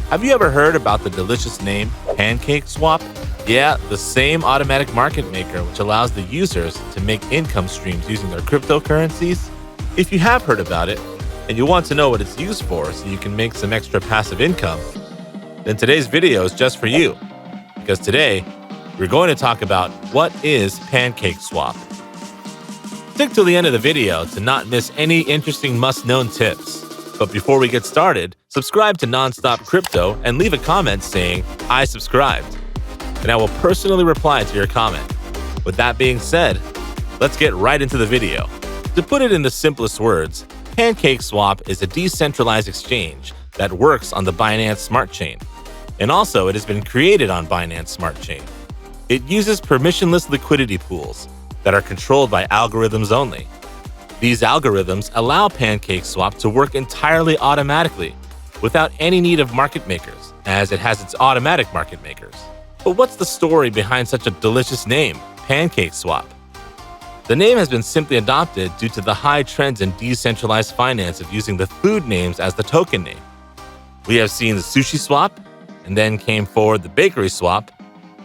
Have you ever heard about the delicious name PancakeSwap? Yeah, the same automatic market maker which allows the users to make income streams using their cryptocurrencies. If you have heard about it and you want to know what it's used for so you can make some extra passive income, then today's video is just for you. Because today, we're going to talk about what is PancakeSwap. Stick till the end of the video to not miss any interesting must-known tips. But before we get started, subscribe to Nonstop Crypto and leave a comment saying, "I subscribed." And I will personally reply to your comment. With that being said, let's get right into the video. To put it in the simplest words, PancakeSwap is a decentralized exchange that works on the Binance Smart Chain. And also, it has been created on Binance Smart Chain. It uses permissionless liquidity pools that are controlled by algorithms only. These algorithms allow PancakeSwap to work entirely automatically, without any need of market makers, as it has its automatic market makers. But what's the story behind such a delicious name, PancakeSwap? The name has been simply adopted due to the high trends in decentralized finance of using the food names as the token name. We have seen the sushi swap, and then came forward the bakery swap.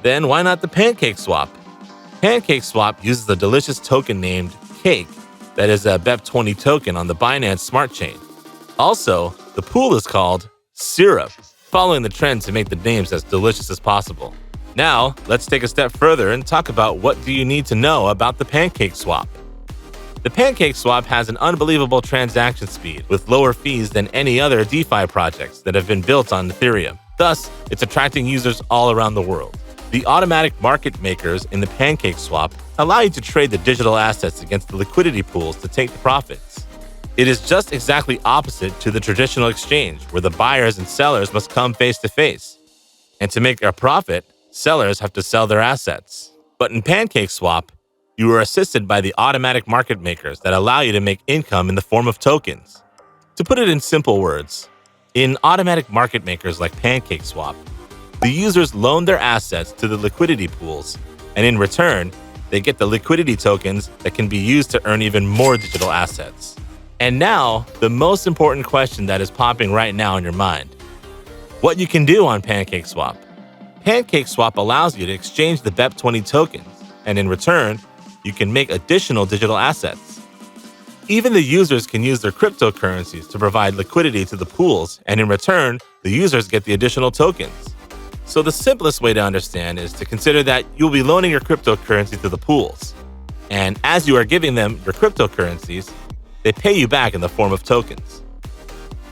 Then why not the PancakeSwap? PancakeSwap uses the delicious token named Cake that is a BEP20 token on the Binance Smart Chain. Also, the pool is called Syrup, following the trend to make the names as delicious as possible. Now, let's take a step further and talk about what do you need to know about the PancakeSwap. The PancakeSwap has an unbelievable transaction speed with lower fees than any other DeFi projects that have been built on Ethereum. Thus, it's attracting users all around the world. The automatic market makers in the PancakeSwap allow you to trade the digital assets against the liquidity pools to take the profits. It is just exactly opposite to the traditional exchange, where the buyers and sellers must come face to face. And to make a profit, sellers have to sell their assets. But in PancakeSwap, you are assisted by the automatic market makers that allow you to make income in the form of tokens. To put it in simple words, in automatic market makers like PancakeSwap, the users loan their assets to the liquidity pools, and in return, they get the liquidity tokens that can be used to earn even more digital assets. And now, the most important question that is popping right now in your mind. What you can do on PancakeSwap. PancakeSwap allows you to exchange the BEP20 tokens, and in return, you can make additional digital assets. Even the users can use their cryptocurrencies to provide liquidity to the pools, and in return, the users get the additional tokens. So the simplest way to understand is to consider that you'll be loaning your cryptocurrency to the pools. And as you are giving them your cryptocurrencies, they pay you back in the form of tokens.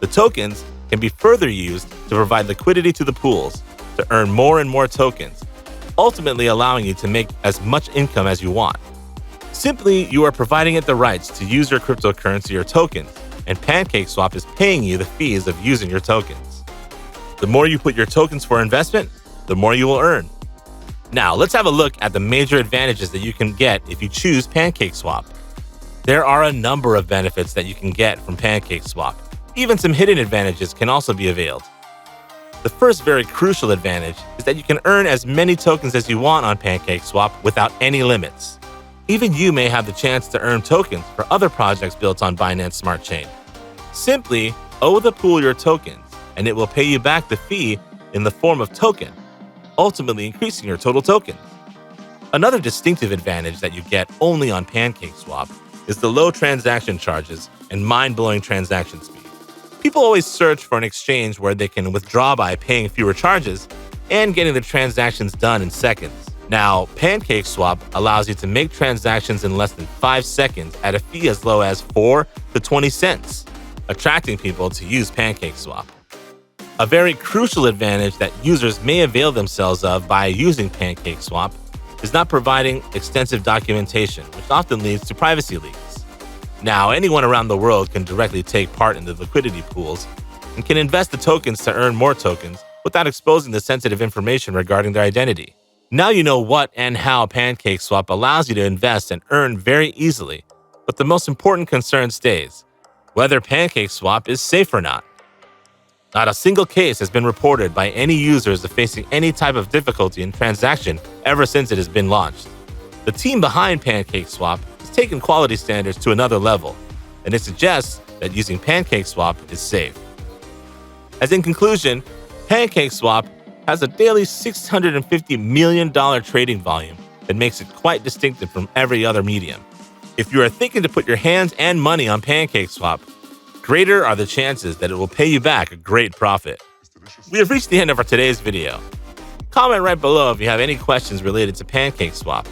The tokens can be further used to provide liquidity to the pools to earn more and more tokens, ultimately allowing you to make as much income as you want. Simply, you are providing it the rights to use your cryptocurrency or tokens, and PancakeSwap is paying you the fees of using your tokens. The more you put your tokens for investment, the more you will earn. Now, let's have a look at the major advantages that you can get if you choose PancakeSwap. There are a number of benefits that you can get from PancakeSwap. Even some hidden advantages can also be availed. The first very crucial advantage is that you can earn as many tokens as you want on PancakeSwap without any limits. Even you may have the chance to earn tokens for other projects built on Binance Smart Chain. Simply owe the pool your tokens, and it will pay you back the fee in the form of token, ultimately increasing your total tokens. Another distinctive advantage that you get only on PancakeSwap is the low transaction charges and mind-blowing transaction speed. People always search for an exchange where they can withdraw by paying fewer charges and getting the transactions done in seconds. Now, PancakeSwap allows you to make transactions in less than 5 seconds at a fee as low as 4 to 20 cents, attracting people to use PancakeSwap. A very crucial advantage that users may avail themselves of by using PancakeSwap is not providing extensive documentation, which often leads to privacy leaks. Now, anyone around the world can directly take part in the liquidity pools and can invest the tokens to earn more tokens without exposing the sensitive information regarding their identity. Now you know what and how PancakeSwap allows you to invest and earn very easily, but the most important concern stays: whether PancakeSwap is safe or not. Not a single case has been reported by any users of facing any type of difficulty in transaction ever since it has been launched. The team behind PancakeSwap has taken quality standards to another level, and it suggests that using PancakeSwap is safe. As in conclusion, PancakeSwap has a daily $650 million trading volume that makes it quite distinctive from every other medium. If you are thinking to put your hands and money on PancakeSwap, greater are the chances that it will pay you back a great profit. We have reached the end of our today's video. Comment right below if you have any questions related to PancakeSwap,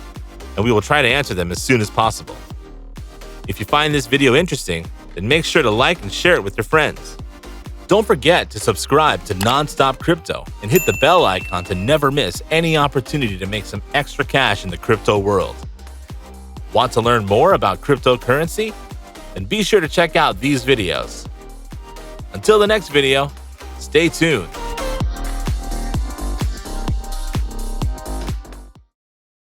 and we will try to answer them as soon as possible. If you find this video interesting, then make sure to like and share it with your friends. Don't forget to subscribe to Nonstop Crypto and hit the bell icon to never miss any opportunity to make some extra cash in the crypto world. Want to learn more about cryptocurrency? Then be sure to check out these videos. Until the next video, stay tuned.